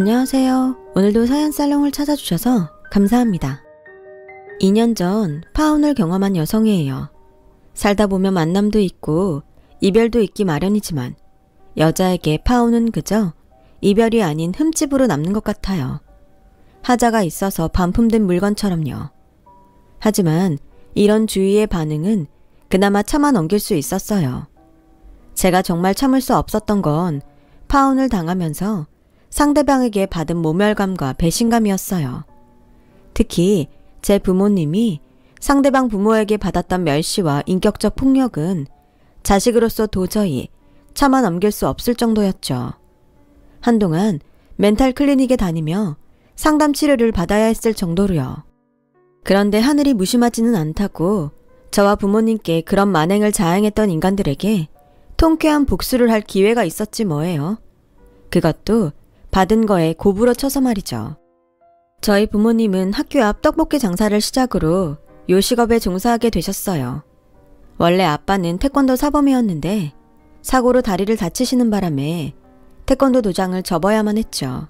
안녕하세요. 오늘도 사연살롱을 찾아주셔서 감사합니다. 2년 전 파혼을 경험한 여성이에요. 살다 보면 만남도 있고 이별도 있기 마련이지만 여자에게 파혼은 그저 이별이 아닌 흠집으로 남는 것 같아요. 하자가 있어서 반품된 물건처럼요. 하지만 이런 주위의 반응은 그나마 참아 넘길 수 있었어요. 제가 정말 참을 수 없었던 건 파혼을 당하면서 상대방에게 받은 모멸감과 배신감이었어요. 특히 제 부모님이 상대방 부모에게 받았던 멸시와 인격적 폭력은 자식으로서 도저히 참아 넘길 수 없을 정도였죠. 한동안 멘탈 클리닉에 다니며 상담 치료를 받아야 했을 정도로요. 그런데 하늘이 무심하지는 않다고 저와 부모님께 그런 만행을 자행했던 인간들에게 통쾌한 복수를 할 기회가 있었지 뭐예요. 그것도 받은 거에 고부러 쳐서 말이죠. 저희 부모님은 학교 앞 떡볶이 장사를 시작으로 요식업에 종사하게 되셨어요. 원래 아빠는 태권도 사범이었는데 사고로 다리를 다치시는 바람에 태권도 도장을 접어야만 했죠.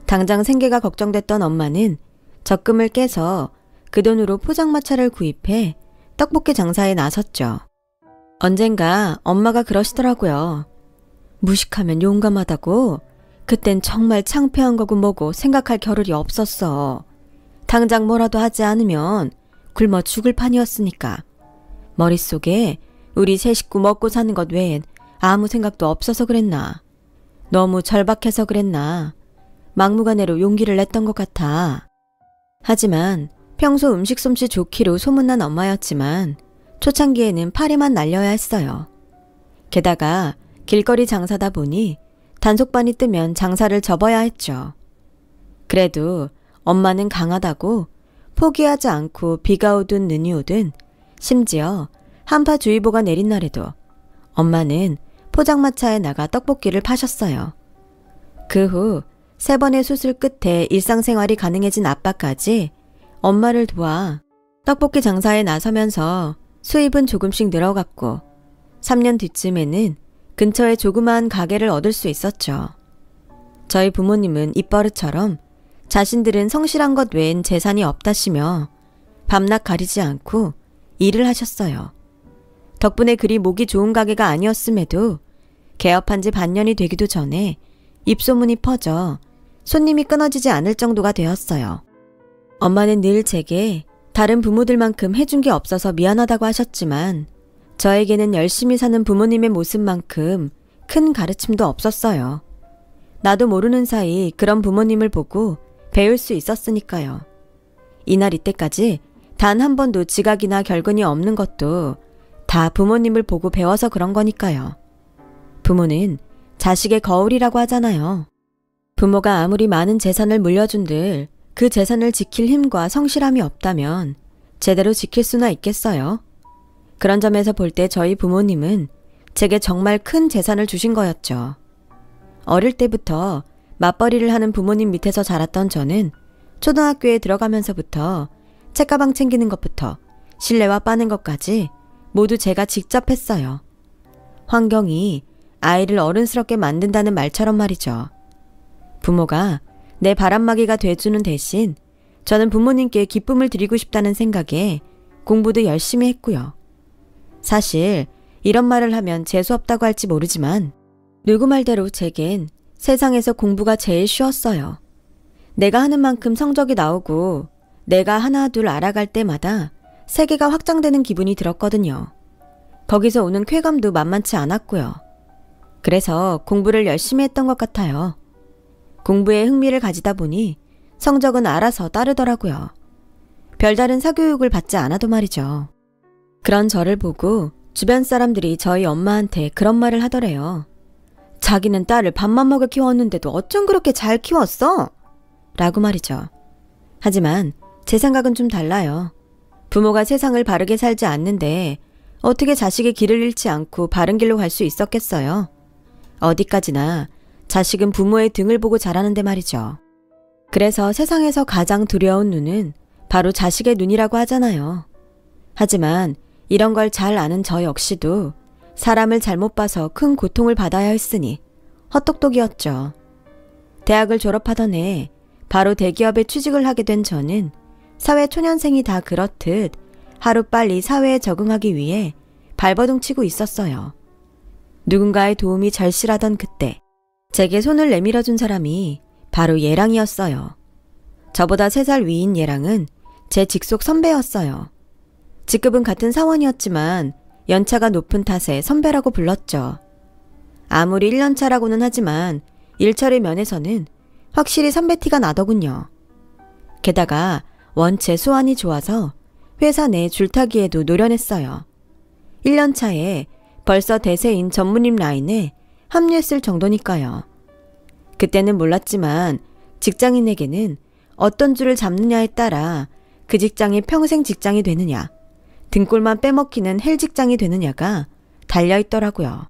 당장 생계가 걱정됐던 엄마는 적금을 깨서 그 돈으로 포장마차를 구입해 떡볶이 장사에 나섰죠. 언젠가 엄마가 그러시더라고요. 무식하면 용감하다고? 그땐 정말 창피한 거고 뭐고 생각할 겨를이 없었어. 당장 뭐라도 하지 않으면 굶어 죽을 판이었으니까. 머릿속에 우리 세 식구 먹고 사는 것 외엔 아무 생각도 없어서 그랬나. 너무 절박해서 그랬나. 막무가내로 용기를 냈던 것 같아. 하지만 평소 음식 솜씨 좋기로 소문난 엄마였지만 초창기에는 파리만 날려야 했어요. 게다가 길거리 장사다 보니 단속반이 뜨면 장사를 접어야 했죠. 그래도 엄마는 강하다고 포기하지 않고 비가 오든 눈이 오든 심지어 한파주의보가 내린 날에도 엄마는 포장마차에 나가 떡볶이를 파셨어요. 그 후 3번의 수술 끝에 일상생활이 가능해진 아빠까지 엄마를 도와 떡볶이 장사에 나서면서 수입은 조금씩 늘어갔고 3년 뒤쯤에는 근처에 조그마한 가게를 얻을 수 있었죠. 저희 부모님은 입버릇처럼 자신들은 성실한 것 외엔 재산이 없다시며 밤낮 가리지 않고 일을 하셨어요. 덕분에 그리 목이 좋은 가게가 아니었음에도 개업한 지 반년이 되기도 전에 입소문이 퍼져 손님이 끊어지지 않을 정도가 되었어요. 엄마는 늘 제게 다른 부모들만큼 해준 게 없어서 미안하다고 하셨지만 저에게는 열심히 사는 부모님의 모습만큼 큰 가르침도 없었어요. 나도 모르는 사이 그런 부모님을 보고 배울 수 있었으니까요. 이날 이때까지 단 한 번도 지각이나 결근이 없는 것도 다 부모님을 보고 배워서 그런 거니까요. 부모는 자식의 거울이라고 하잖아요. 부모가 아무리 많은 재산을 물려준들 그 재산을 지킬 힘과 성실함이 없다면 제대로 지킬 수나 있겠어요? 그런 점에서 볼 때 저희 부모님은 제게 정말 큰 재산을 주신 거였죠. 어릴 때부터 맞벌이를 하는 부모님 밑에서 자랐던 저는 초등학교에 들어가면서부터 책가방 챙기는 것부터 실내화 빠는 것까지 모두 제가 직접 했어요. 환경이 아이를 어른스럽게 만든다는 말처럼 말이죠. 부모가 내 바람막이가 돼주는 대신 저는 부모님께 기쁨을 드리고 싶다는 생각에 공부도 열심히 했고요. 사실 이런 말을 하면 재수없다고 할지 모르지만 누구 말대로 제겐 세상에서 공부가 제일 쉬웠어요. 내가 하는 만큼 성적이 나오고 내가 하나 둘 알아갈 때마다 세계가 확장되는 기분이 들었거든요. 거기서 오는 쾌감도 만만치 않았고요. 그래서 공부를 열심히 했던 것 같아요. 공부에 흥미를 가지다 보니 성적은 알아서 따르더라고요. 별다른 사교육을 받지 않아도 말이죠. 그런 저를 보고 주변 사람들이 저희 엄마한테 그런 말을 하더래요. 자기는 딸을 밥만 먹여 키웠는데도 어쩜 그렇게 잘 키웠어? 라고 말이죠. 하지만 제 생각은 좀 달라요. 부모가 세상을 바르게 살지 않는데 어떻게 자식의 길을 잃지 않고 바른 길로 갈 수 있었겠어요? 어디까지나 자식은 부모의 등을 보고 자라는데 말이죠. 그래서 세상에서 가장 두려운 눈은 바로 자식의 눈이라고 하잖아요. 하지만 이런 걸 잘 아는 저 역시도 사람을 잘못 봐서 큰 고통을 받아야 했으니 헛똑똑이었죠. 대학을 졸업하던 해 바로 대기업에 취직을 하게 된 저는 사회초년생이 다 그렇듯 하루빨리 사회에 적응하기 위해 발버둥 치고 있었어요. 누군가의 도움이 절실하던 그때 제게 손을 내밀어준 사람이 바로 예랑이었어요. 저보다 3살 위인 예랑은 제 직속 선배였어요. 직급은 같은 사원이었지만 연차가 높은 탓에 선배라고 불렀죠. 아무리 1년 차라고는 하지만 일처리 면에서는 확실히 선배 티가 나더군요. 게다가 원체 수완이 좋아서 회사 내 줄타기에도 노련했어요. 1년 차에 벌써 대세인 전무님 라인에 합류했을 정도니까요. 그때는 몰랐지만 직장인에게는 어떤 줄을 잡느냐에 따라 그 직장이 평생 직장이 되느냐, 등골만 빼먹히는 헬 직장이 되느냐가 달려있더라고요.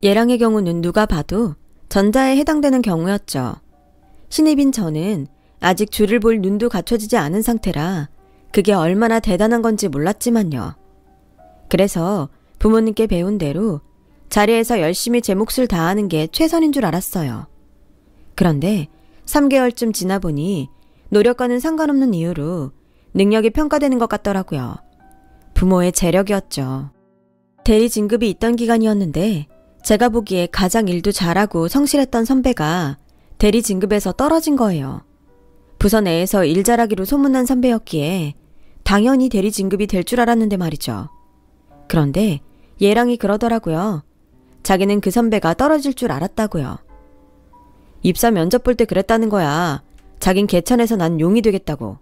예랑의 경우는 누가 봐도 전자에 해당되는 경우였죠. 신입인 저는 아직 줄을 볼 눈도 갖춰지지 않은 상태라 그게 얼마나 대단한 건지 몰랐지만요. 그래서 부모님께 배운 대로 자리에서 열심히 제 몫을 다하는 게 최선인 줄 알았어요. 그런데 3개월쯤 지나 보니 노력과는 상관없는 이유로 능력이 평가되는 것 같더라고요. 부모의 재력이었죠. 대리 진급이 있던 기간이었는데 제가 보기에 가장 일도 잘하고 성실했던 선배가 대리 진급에서 떨어진 거예요. 부서 내에서 일 잘하기로 소문난 선배였기에 당연히 대리 진급이 될 줄 알았는데 말이죠. 그런데 예랑이 그러더라고요. 자기는 그 선배가 떨어질 줄 알았다고요. 입사 면접 볼 때 그랬다는 거야. 자긴 개천에서 난 용이 되겠다고.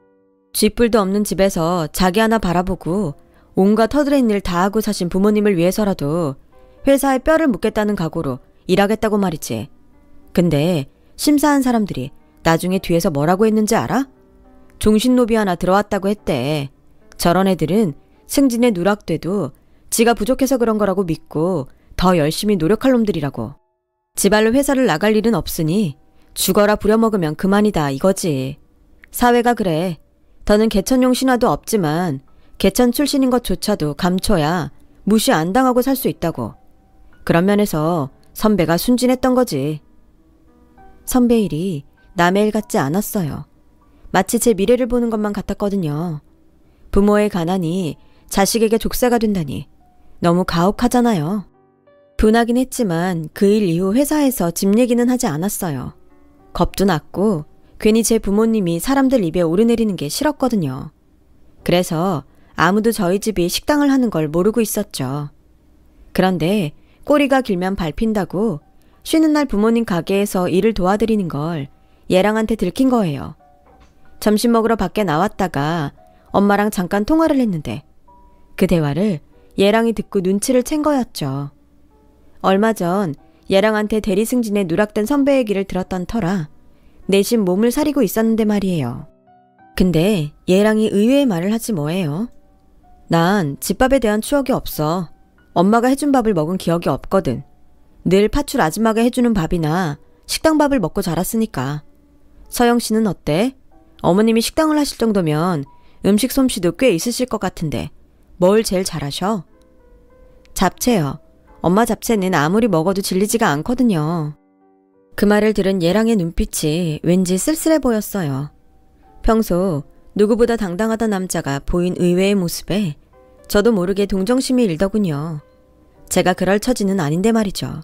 쥐뿔도 없는 집에서 자기 하나 바라보고 온갖 터드레인 일 다 하고 사신 부모님을 위해서라도 회사에 뼈를 묻겠다는 각오로 일하겠다고 말이지. 근데 심사한 사람들이 나중에 뒤에서 뭐라고 했는지 알아? 종신노비 하나 들어왔다고 했대. 저런 애들은 승진에 누락돼도 지가 부족해서 그런 거라고 믿고 더 열심히 노력할 놈들이라고. 지발로 회사를 나갈 일은 없으니 죽어라 부려먹으면 그만이다 이거지. 사회가 그래. 더는 개천용 신화도 없지만 개천 출신인 것조차도 감춰야 무시 안 당하고 살 수 있다고. 그런 면에서 선배가 순진했던 거지. 선배 일이 남의 일 같지 않았어요. 마치 제 미래를 보는 것만 같았거든요. 부모의 가난이 자식에게 족쇄가 된다니 너무 가혹하잖아요. 분하긴 했지만 그 일 이후 회사에서 집 얘기는 하지 않았어요. 겁도 났고 괜히 제 부모님이 사람들 입에 오르내리는 게 싫었거든요. 그래서 아무도 저희 집이 식당을 하는 걸 모르고 있었죠. 그런데 꼬리가 길면 밟힌다고 쉬는 날 부모님 가게에서 일을 도와드리는 걸 예랑한테 들킨 거예요. 점심 먹으러 밖에 나왔다가 엄마랑 잠깐 통화를 했는데 그 대화를 예랑이 듣고 눈치를 챈 거였죠. 얼마 전 예랑한테 대리 승진에 누락된 선배 얘기를 들었던 터라 내심 몸을 사리고 있었는데 말이에요. 근데 예랑이 의외의 말을 하지 뭐예요. 난 집밥에 대한 추억이 없어. 엄마가 해준 밥을 먹은 기억이 없거든. 늘 파출 아줌마가 해주는 밥이나 식당 밥을 먹고 자랐으니까. 서영 씨는 어때? 어머님이 식당을 하실 정도면 음식 솜씨도 꽤 있으실 것 같은데 뭘 제일 잘하셔? 잡채요. 엄마 잡채는 아무리 먹어도 질리지가 않거든요. 그 말을 들은 예랑의 눈빛이 왠지 쓸쓸해 보였어요. 평소 누구보다 당당하던 남자가 보인 의외의 모습에 저도 모르게 동정심이 일더군요. 제가 그럴 처지는 아닌데 말이죠.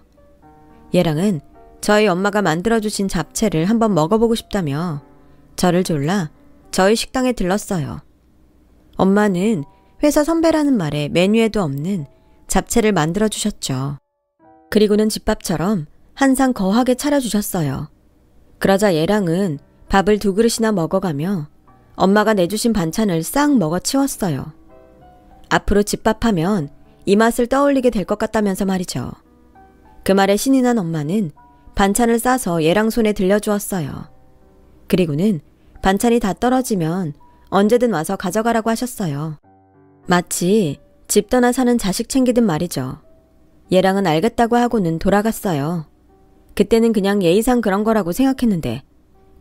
예랑은 저희 엄마가 만들어주신 잡채를 한번 먹어보고 싶다며 저를 졸라 저희 식당에 들렀어요. 엄마는 회사 선배라는 말에 메뉴에도 없는 잡채를 만들어주셨죠. 그리고는 집밥처럼 한 상 거하게 차려주셨어요. 그러자 예랑은 밥을 2그릇이나 먹어가며 엄마가 내주신 반찬을 싹 먹어치웠어요. 앞으로 집밥하면 이 맛을 떠올리게 될 것 같다면서 말이죠. 그 말에 신이 난 엄마는 반찬을 싸서 예랑 손에 들려주었어요. 그리고는 반찬이 다 떨어지면 언제든 와서 가져가라고 하셨어요. 마치 집 떠나 사는 자식 챙기듯 말이죠. 예랑은 알겠다고 하고는 돌아갔어요. 그때는 그냥 예의상 그런 거라고 생각했는데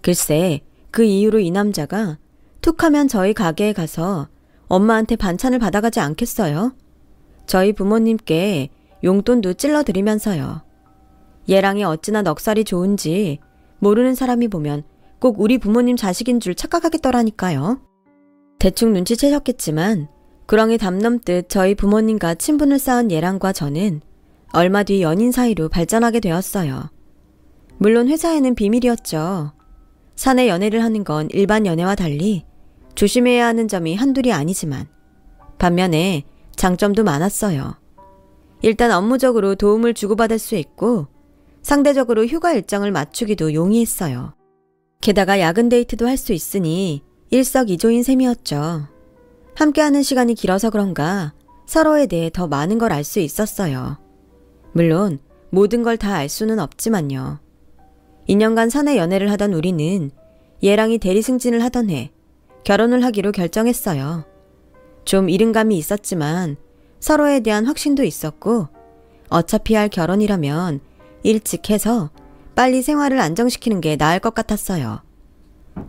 글쎄 그 이후로 이 남자가 툭 하면 저희 가게에 가서 엄마한테 반찬을 받아가지 않겠어요? 저희 부모님께 용돈도 찔러드리면서요. 예랑이 어찌나 넉살이 좋은지 모르는 사람이 보면 꼭 우리 부모님 자식인 줄 착각하겠더라니까요. 대충 눈치채셨겠지만 구렁이 담 넘듯 저희 부모님과 친분을 쌓은 얘랑과 저는 얼마 뒤 연인 사이로 발전하게 되었어요. 물론 회사에는 비밀이었죠. 사내 연애를 하는 건 일반 연애와 달리 조심해야 하는 점이 한둘이 아니지만 반면에 장점도 많았어요. 일단 업무적으로 도움을 주고받을 수 있고 상대적으로 휴가 일정을 맞추기도 용이했어요. 게다가 야근 데이트도 할 수 있으니 일석이조인 셈이었죠. 함께하는 시간이 길어서 그런가 서로에 대해 더 많은 걸 알 수 있었어요. 물론 모든 걸 다 알 수는 없지만요. 2년간 사내 연애를 하던 우리는 얘랑이 대리승진을 하던 해 결혼을 하기로 결정했어요. 좀 이른감이 있었지만 서로에 대한 확신도 있었고 어차피 할 결혼이라면 일찍 해서 빨리 생활을 안정시키는 게 나을 것 같았어요.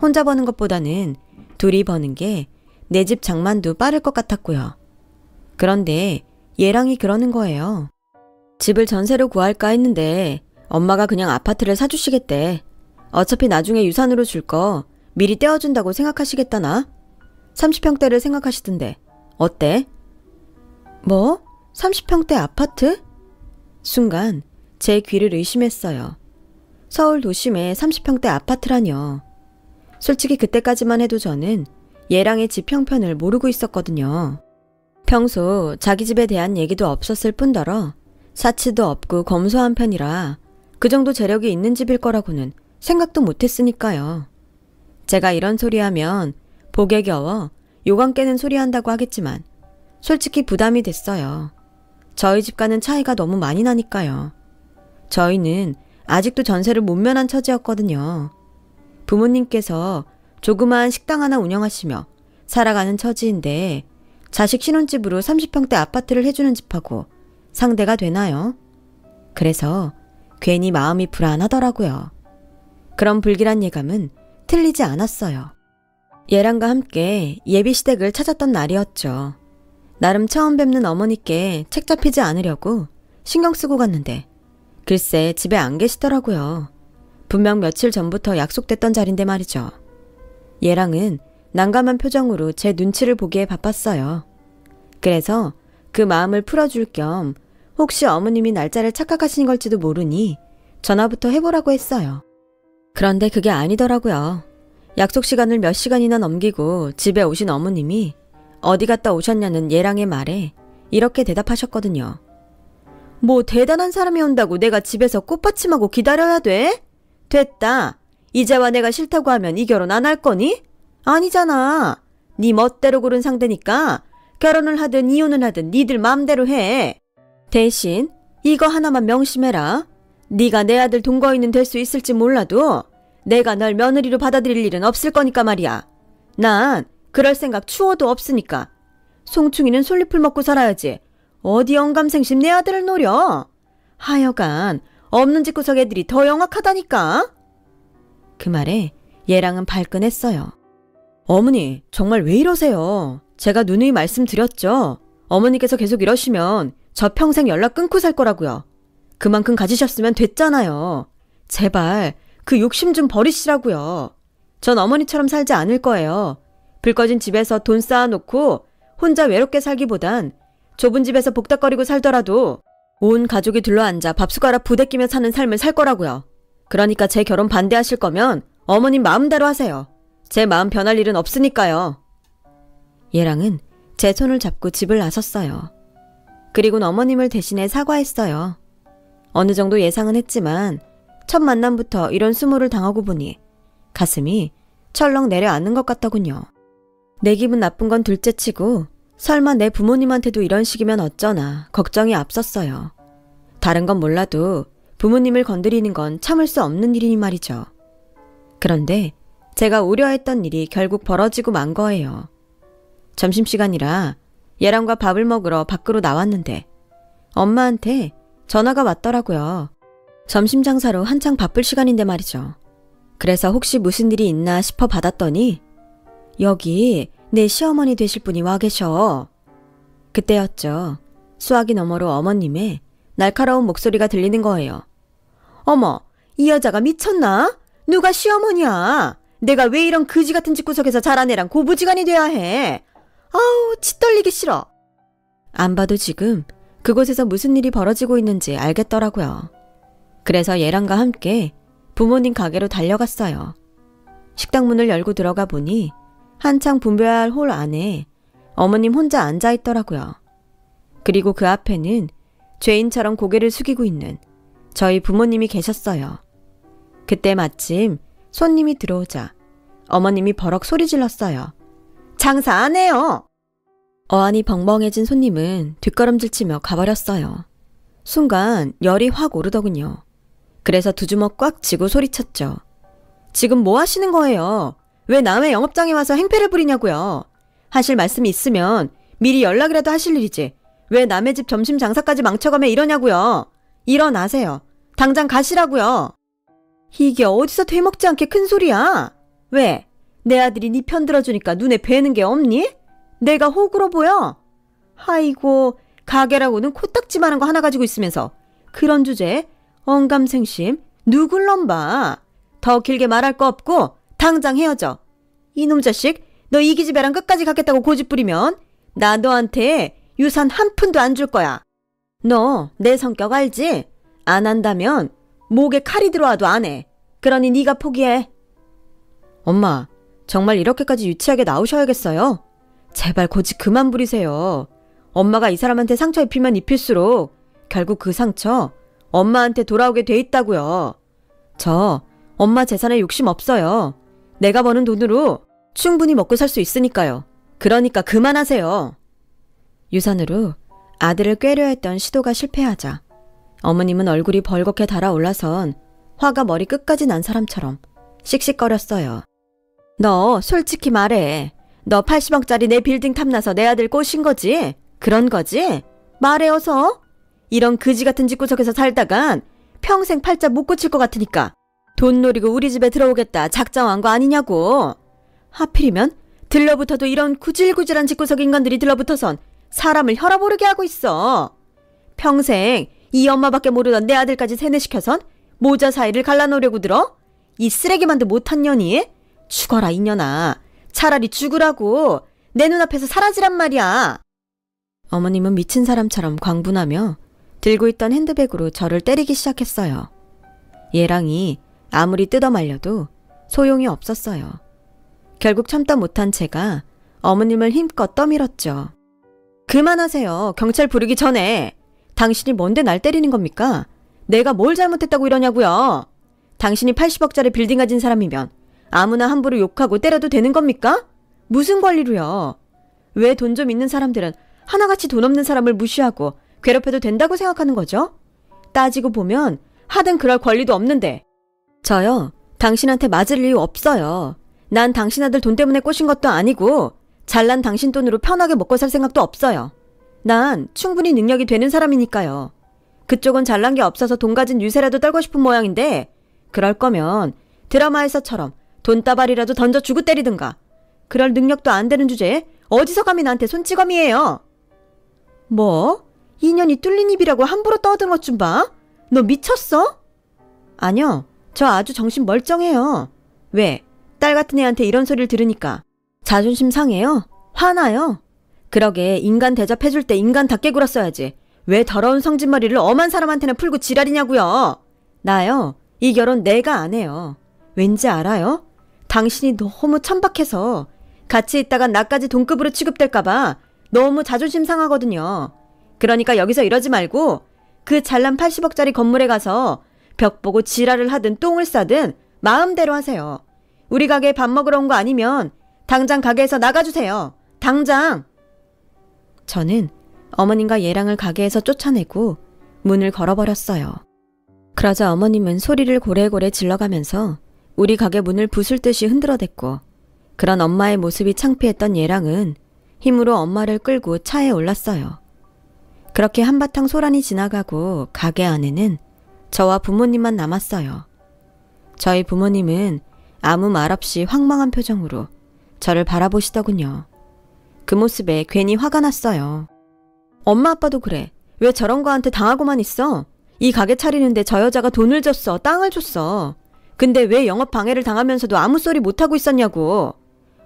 혼자 버는 것보다는 둘이 버는 게 내 집 장만도 빠를 것 같았고요. 그런데 얘랑이 그러는 거예요. 집을 전세로 구할까 했는데 엄마가 그냥 아파트를 사주시겠대. 어차피 나중에 유산으로 줄 거 미리 떼어준다고 생각하시겠다나? 30평대를 생각하시던데 어때? 뭐? 30평대 아파트? 순간 제 귀를 의심했어요. 서울 도심에 30평대 아파트라뇨. 솔직히 그때까지만 해도 저는 얘랑의 집 형편을 모르고 있었거든요. 평소 자기 집에 대한 얘기도 없었을 뿐더러 사치도 없고 검소한 편이라 그 정도 재력이 있는 집일 거라고는 생각도 못했으니까요. 제가 이런 소리 하면 복에 겨워 요강 깨는 소리 한다고 하겠지만 솔직히 부담이 됐어요. 저희 집과는 차이가 너무 많이 나니까요. 저희는 아직도 전세를 못 면한 처지였거든요. 부모님께서 조그마한 식당 하나 운영하시며 살아가는 처지인데 자식 신혼집으로 30평대 아파트를 해주는 집하고 상대가 되나요? 그래서 괜히 마음이 불안하더라고요. 그런 불길한 예감은 틀리지 않았어요. 얘랑과 함께 예비시댁을 찾았던 날이었죠. 나름 처음 뵙는 어머니께 책 잡히지 않으려고 신경 쓰고 갔는데 글쎄 집에 안 계시더라고요. 분명 며칠 전부터 약속됐던 자리인데 말이죠. 얘랑은 난감한 표정으로 제 눈치를 보기에 바빴어요. 그래서 그 마음을 풀어줄 겸 혹시 어머님이 날짜를 착각하신 걸지도 모르니 전화부터 해보라고 했어요. 그런데 그게 아니더라고요. 약속 시간을 몇 시간이나 넘기고 집에 오신 어머님이 어디 갔다 오셨냐는 얘랑의 말에 이렇게 대답하셨거든요. 뭐 대단한 사람이 온다고 내가 집에서 꽃받침하고 기다려야 돼? 됐다. 이제와 내가 싫다고 하면 이 결혼 안 할 거니? 아니잖아. 네 멋대로 고른 상대니까 결혼을 하든 이혼을 하든 니들 마음대로 해. 대신 이거 하나만 명심해라. 네가 내 아들 동거인은 될 수 있을지 몰라도 내가 널 며느리로 받아들일 일은 없을 거니까 말이야. 난 그럴 생각 추워도 없으니까. 송충이는 솔잎을 먹고 살아야지. 어디 영감생심 내 아들을 노려. 하여간 없는 집구석 애들이 더 영악하다니까. 그 말에 얘랑은 발끈했어요. 어머니 정말 왜 이러세요? 제가 누누이 말씀드렸죠. 어머니께서 계속 이러시면 저 평생 연락 끊고 살 거라고요. 그만큼 가지셨으면 됐잖아요. 제발 그 욕심 좀 버리시라고요. 전 어머니처럼 살지 않을 거예요. 불 꺼진 집에서 돈 쌓아놓고 혼자 외롭게 살기보단 좁은 집에서 복닥거리고 살더라도 온 가족이 둘러앉아 밥숟가락 부대끼며 사는 삶을 살 거라고요. 그러니까 제 결혼 반대하실 거면 어머님 마음대로 하세요. 제 마음 변할 일은 없으니까요. 얘랑은 제 손을 잡고 집을 나섰어요. 그리고는 어머님을 대신해 사과했어요. 어느 정도 예상은 했지만 첫 만남부터 이런 수모를 당하고 보니 가슴이 철렁 내려앉는 것 같더군요. 내 기분 나쁜 건 둘째치고 설마 내 부모님한테도 이런 식이면 어쩌나 걱정이 앞섰어요. 다른 건 몰라도 부모님을 건드리는 건 참을 수 없는 일이니 말이죠. 그런데 제가 우려했던 일이 결국 벌어지고 만 거예요. 점심시간이라 얘랑과 밥을 먹으러 밖으로 나왔는데 엄마한테 전화가 왔더라고요. 점심 장사로 한창 바쁠 시간인데 말이죠. 그래서 혹시 무슨 일이 있나 싶어 받았더니 여기 내 시어머니 되실 분이 와 계셔. 그때였죠. 수화기 너머로 어머님의 날카로운 목소리가 들리는 거예요. 어머, 이 여자가 미쳤나? 누가 시어머니야? 내가 왜 이런 그지 같은 집구석에서 자란 애랑 고부지간이 돼야 해? 아우, 치 떨리기 싫어. 안 봐도 지금 그곳에서 무슨 일이 벌어지고 있는지 알겠더라고요. 그래서 얘랑과 함께 부모님 가게로 달려갔어요. 식당 문을 열고 들어가 보니 한창 분배해야 할 홀 안에 어머님 혼자 앉아 있더라고요. 그리고 그 앞에는 죄인처럼 고개를 숙이고 있는 저희 부모님이 계셨어요. 그때 마침 손님이 들어오자 어머님이 버럭 소리 질렀어요. 장사 안 해요. 어안이 벙벙해진 손님은 뒷걸음질치며 가버렸어요. 순간 열이 확 오르더군요. 그래서 두 주먹 꽉 쥐고 소리쳤죠. 지금 뭐 하시는 거예요? 왜 남의 영업장에 와서 행패를 부리냐고요? 하실 말씀이 있으면 미리 연락이라도 하실 일이지. 왜 남의 집 점심 장사까지 망쳐가며 이러냐고요? 일어나세요. 당장 가시라고요. 이게 어디서 되먹지 않게 큰 소리야? 왜? 내 아들이 네 편 들어주니까 눈에 뵈는 게 없니? 내가 호구로 보여? 아이고, 가게라고는 코딱지만한 거 하나 가지고 있으면서 그런 주제에 언감생심 누굴 넘봐. 더 길게 말할 거 없고 당장 헤어져. 이놈 자식, 너 이 기집애랑 끝까지 가겠다고 고집 부리면 나 너한테 유산 한 푼도 안 줄 거야. 너 내 성격 알지? 안 한다면 목에 칼이 들어와도 안 해. 그러니 네가 포기해. 엄마, 정말 이렇게까지 유치하게 나오셔야겠어요? 제발 고집 그만 부리세요. 엄마가 이 사람한테 상처 입히면 입힐수록 결국 그 상처 엄마한테 돌아오게 돼 있다고요. 저 엄마 재산에 욕심 없어요. 내가 버는 돈으로 충분히 먹고 살 수 있으니까요. 그러니까 그만하세요. 유산으로 아들을 꾀려 했던 시도가 실패하자 어머님은 얼굴이 벌겋게 달아올라선 화가 머리 끝까지 난 사람처럼 씩씩거렸어요. 너 솔직히 말해. 너 80억짜리 내 빌딩 탐나서 내 아들 꼬신 거지? 그런 거지? 말해 어서. 이런 그지 같은 집구석에서 살다간 평생 팔자 못 고칠 것 같으니까 돈 노리고 우리 집에 들어오겠다 작정한 거 아니냐고. 하필이면 들러붙어도 이런 구질구질한 집구석 인간들이 들러붙어선 사람을 혈압 오르게 하고 있어. 평생 이 엄마밖에 모르던 내 아들까지 세뇌시켜선 모자 사이를 갈라놓으려고 들어? 이 쓰레기만도 못한 년이? 죽어라 이년아. 차라리 죽으라고. 내 눈앞에서 사라지란 말이야. 어머님은 미친 사람처럼 광분하며 들고 있던 핸드백으로 저를 때리기 시작했어요. 얘랑이 아무리 뜯어말려도 소용이 없었어요. 결국 참다 못한 제가 어머님을 힘껏 떠밀었죠. 그만하세요. 경찰 부르기 전에. 당신이 뭔데 날 때리는 겁니까? 내가 뭘 잘못했다고 이러냐고요. 당신이 80억짜리 빌딩 가진 사람이면 아무나 함부로 욕하고 때려도 되는 겁니까? 무슨 권리로요? 왜 돈 좀 있는 사람들은 하나같이 돈 없는 사람을 무시하고 괴롭혀도 된다고 생각하는 거죠? 따지고 보면 하등 그럴 권리도 없는데. 저요, 당신한테 맞을 이유 없어요. 난 당신 아들 돈 때문에 꼬신 것도 아니고 잘난 당신 돈으로 편하게 먹고 살 생각도 없어요. 난 충분히 능력이 되는 사람이니까요. 그쪽은 잘난 게 없어서 돈 가진 유세라도 떨고 싶은 모양인데 그럴 거면 드라마에서처럼 돈다발이라도 던져주고 때리든가. 그럴 능력도 안 되는 주제에 어디서 감히 나한테 손찌검이에요. 뭐? 인연이 뚫린 입이라고 함부로 떠드는 것 좀 봐. 너 미쳤어? 아니요. 저 아주 정신 멀쩡해요. 왜? 딸 같은 애한테 이런 소리를 들으니까 자존심 상해요? 화나요? 그러게 인간 대접해줄 때 인간답게 굴었어야지. 왜 더러운 성질머리를 엄한 사람한테나 풀고 지랄이냐고요. 나요. 이 결혼 내가 안 해요. 왠지 알아요? 당신이 너무 천박해서 같이 있다가 나까지 동급으로 취급될까봐 너무 자존심 상하거든요. 그러니까 여기서 이러지 말고 그 잘난 80억짜리 건물에 가서 벽 보고 지랄을 하든 똥을 싸든 마음대로 하세요. 우리 가게에 밥 먹으러 온 거 아니면 당장 가게에서 나가주세요. 당장! 저는 어머님과 얘랑을 가게에서 쫓아내고 문을 걸어버렸어요. 그러자 어머님은 소리를 고래고래 질러가면서 우리 가게 문을 부술 듯이 흔들어댔고 그런 엄마의 모습이 창피했던 얘랑은 힘으로 엄마를 끌고 차에 올랐어요. 그렇게 한바탕 소란이 지나가고 가게 안에는 저와 부모님만 남았어요. 저희 부모님은 아무 말 없이 황망한 표정으로 저를 바라보시더군요. 그 모습에 괜히 화가 났어요. 엄마 아빠도 그래. 왜 저런 거한테 당하고만 있어? 이 가게 차리는데 저 여자가 돈을 줬어. 땅을 줬어. 근데 왜 영업 방해를 당하면서도 아무 소리 못하고 있었냐고.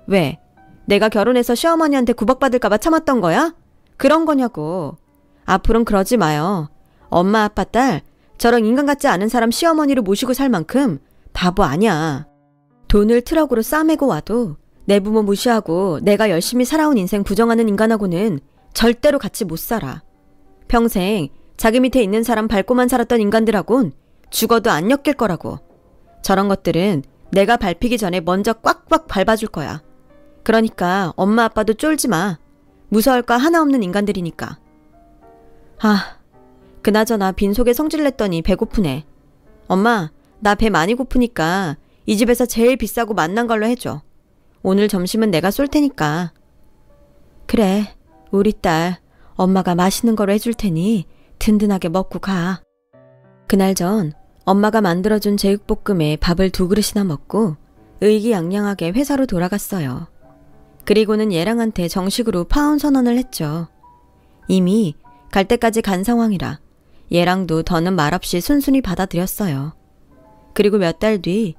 왜? 내가 결혼해서 시어머니한테 구박받을까봐 참았던 거야? 그런 거냐고. 앞으론 그러지 마요. 엄마, 아빠, 딸, 저런 인간 같지 않은 사람 시어머니로 모시고 살 만큼 바보 아니야. 돈을 트럭으로 싸매고 와도 내 부모 무시하고 내가 열심히 살아온 인생 부정하는 인간하고는 절대로 같이 못 살아. 평생 자기 밑에 있는 사람 밟고만 살았던 인간들하곤 죽어도 안 엮일 거라고. 저런 것들은 내가 밟히기 전에 먼저 꽉꽉 밟아줄 거야. 그러니까 엄마 아빠도 쫄지 마. 무서워할 거 하나 없는 인간들이니까. 그나저나 빈속에 성질냈더니 배고프네. 엄마, 나 배 많이 고프니까 이 집에서 제일 비싸고 맛난 걸로 해줘. 오늘 점심은 내가 쏠 테니까. 그래, 우리 딸, 엄마가 맛있는 거로 해줄 테니 든든하게 먹고 가. 그날 전 엄마가 만들어준 제육볶음에 밥을 2그릇이나 먹고 의기양양하게 회사로 돌아갔어요. 그리고는 얘랑한테 정식으로 파혼 선언을 했죠. 이미 갈 때까지 간 상황이라 얘랑도 더는 말없이 순순히 받아들였어요. 그리고 몇 달 뒤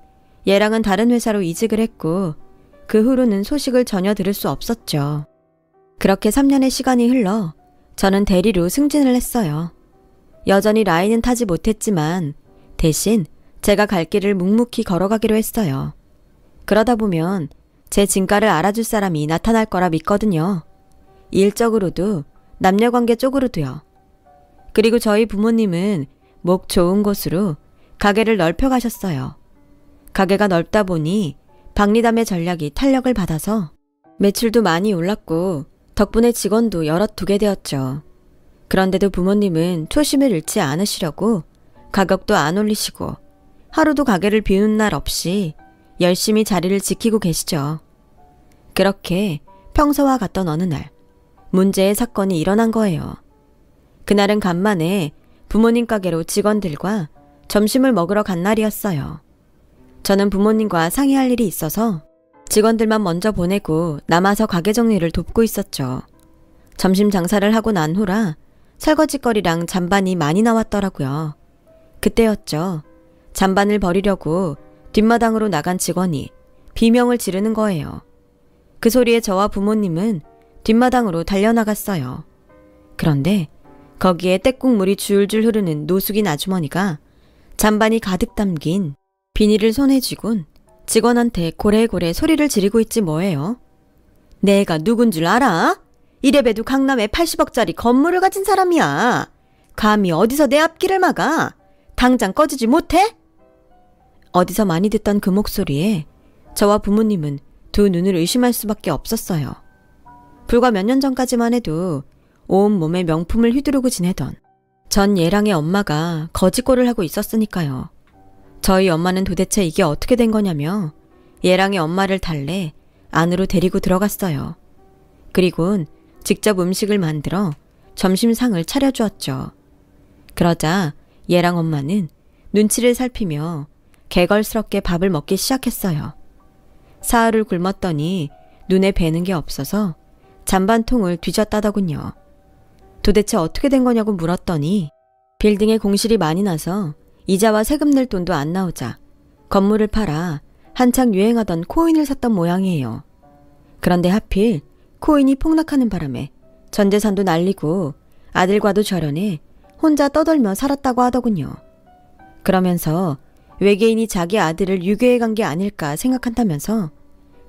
얘랑은 다른 회사로 이직을 했고 그 후로는 소식을 전혀 들을 수 없었죠. 그렇게 3년의 시간이 흘러 저는 대리로 승진을 했어요. 여전히 라인은 타지 못했지만 대신 제가 갈 길을 묵묵히 걸어가기로 했어요. 그러다 보면 제 진가를 알아줄 사람이 나타날 거라 믿거든요. 일적으로도 남녀관계 쪽으로도요. 그리고 저희 부모님은 목 좋은 곳으로 가게를 넓혀가셨어요. 가게가 넓다 보니 박리담의 전략이 탄력을 받아서 매출도 많이 올랐고 덕분에 직원도 여럿 두게 되었죠. 그런데도 부모님은 초심을 잃지 않으시려고 가격도 안 올리시고 하루도 가게를 비우는 날 없이 열심히 자리를 지키고 계시죠. 그렇게 평소와 같던 어느 날 문제의 사건이 일어난 거예요. 그날은 간만에 부모님 가게로 직원들과 점심을 먹으러 간 날이었어요. 저는 부모님과 상의할 일이 있어서 직원들만 먼저 보내고 남아서 가게 정리를 돕고 있었죠. 점심 장사를 하고 난 후라 설거지거리랑 잔반이 많이 나왔더라고요. 그때였죠. 잔반을 버리려고 뒷마당으로 나간 직원이 비명을 지르는 거예요. 그 소리에 저와 부모님은 뒷마당으로 달려나갔어요. 그런데 거기에 떼국물이 줄줄 흐르는 노숙인 아주머니가 잔반이 가득 담긴 비닐을 손에 쥐곤 직원한테 고래고래 소리를 지르고 있지 뭐예요. 내가 누군 줄 알아? 이래봬도 강남에 80억짜리 건물을 가진 사람이야. 감히 어디서 내 앞길을 막아? 당장 꺼지지 못해? 어디서 많이 듣던 그 목소리에 저와 부모님은 두 눈을 의심할 수밖에 없었어요. 불과 몇 년 전까지만 해도 온몸에 명품을 휘두르고 지내던 전 예랑의 엄마가 거지꼴을 하고 있었으니까요. 저희 엄마는 도대체 이게 어떻게 된 거냐며 예랑의 엄마를 달래 안으로 데리고 들어갔어요. 그리곤 직접 음식을 만들어 점심상을 차려주었죠. 그러자 예랑 엄마는 눈치를 살피며 개걸스럽게 밥을 먹기 시작했어요. 사흘을 굶었더니 눈에 뵈는 게 없어서 잔반통을 뒤졌다더군요. 도대체 어떻게 된 거냐고 물었더니 빌딩에 공실이 많이 나서 이자와 세금 낼 돈도 안 나오자 건물을 팔아 한창 유행하던 코인을 샀던 모양이에요. 그런데 하필 코인이 폭락하는 바람에 전 재산도 날리고 아들과도 절연해 혼자 떠돌며 살았다고 하더군요. 그러면서 외계인이 자기 아들을 유괴해 간 게 아닐까 생각한다면서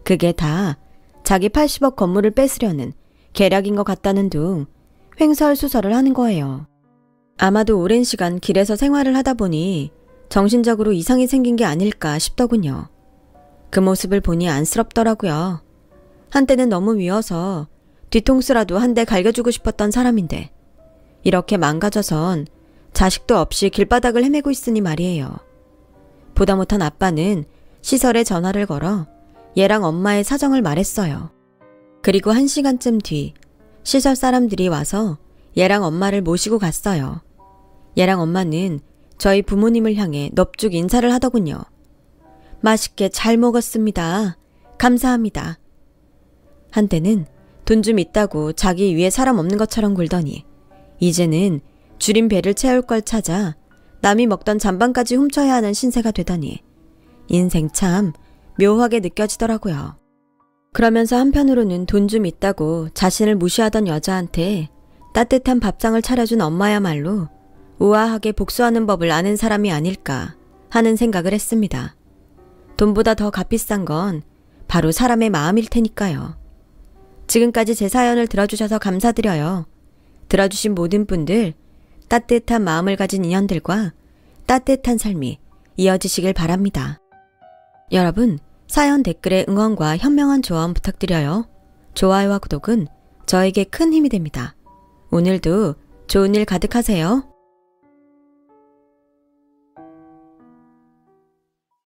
그게 다 자기 80억 건물을 뺏으려는 계략인 것 같다는 둥 횡설수설을 하는 거예요. 아마도 오랜 시간 길에서 생활을 하다 보니 정신적으로 이상이 생긴 게 아닐까 싶더군요. 그 모습을 보니 안쓰럽더라고요. 한때는 너무 미워서 뒤통수라도 한 대 갈겨주고 싶었던 사람인데 이렇게 망가져선 자식도 없이 길바닥을 헤매고 있으니 말이에요. 보다 못한 아빠는 시설에 전화를 걸어 얘랑 엄마의 사정을 말했어요. 그리고 1시간쯤 뒤 시설 사람들이 와서 얘랑 엄마를 모시고 갔어요. 얘랑 엄마는 저희 부모님을 향해 넙죽 인사를 하더군요. 맛있게 잘 먹었습니다. 감사합니다. 한때는 돈 좀 있다고 자기 위에 사람 없는 것처럼 굴더니 이제는 줄인 배를 채울 걸 찾아 남이 먹던 잔반까지 훔쳐야 하는 신세가 되더니 인생 참 묘하게 느껴지더라고요. 그러면서 한편으로는 돈 좀 있다고 자신을 무시하던 여자한테 따뜻한 밥상을 차려준 엄마야말로 우아하게 복수하는 법을 아는 사람이 아닐까 하는 생각을 했습니다. 돈보다 더 값비싼 건 바로 사람의 마음일 테니까요. 지금까지 제 사연을 들어주셔서 감사드려요. 들어주신 모든 분들 따뜻한 마음을 가진 인연들과 따뜻한 삶이 이어지시길 바랍니다. 여러분, 사연 댓글에 응원과 현명한 조언 부탁드려요. 좋아요와 구독은 저에게 큰 힘이 됩니다. 오늘도 좋은 일 가득하세요.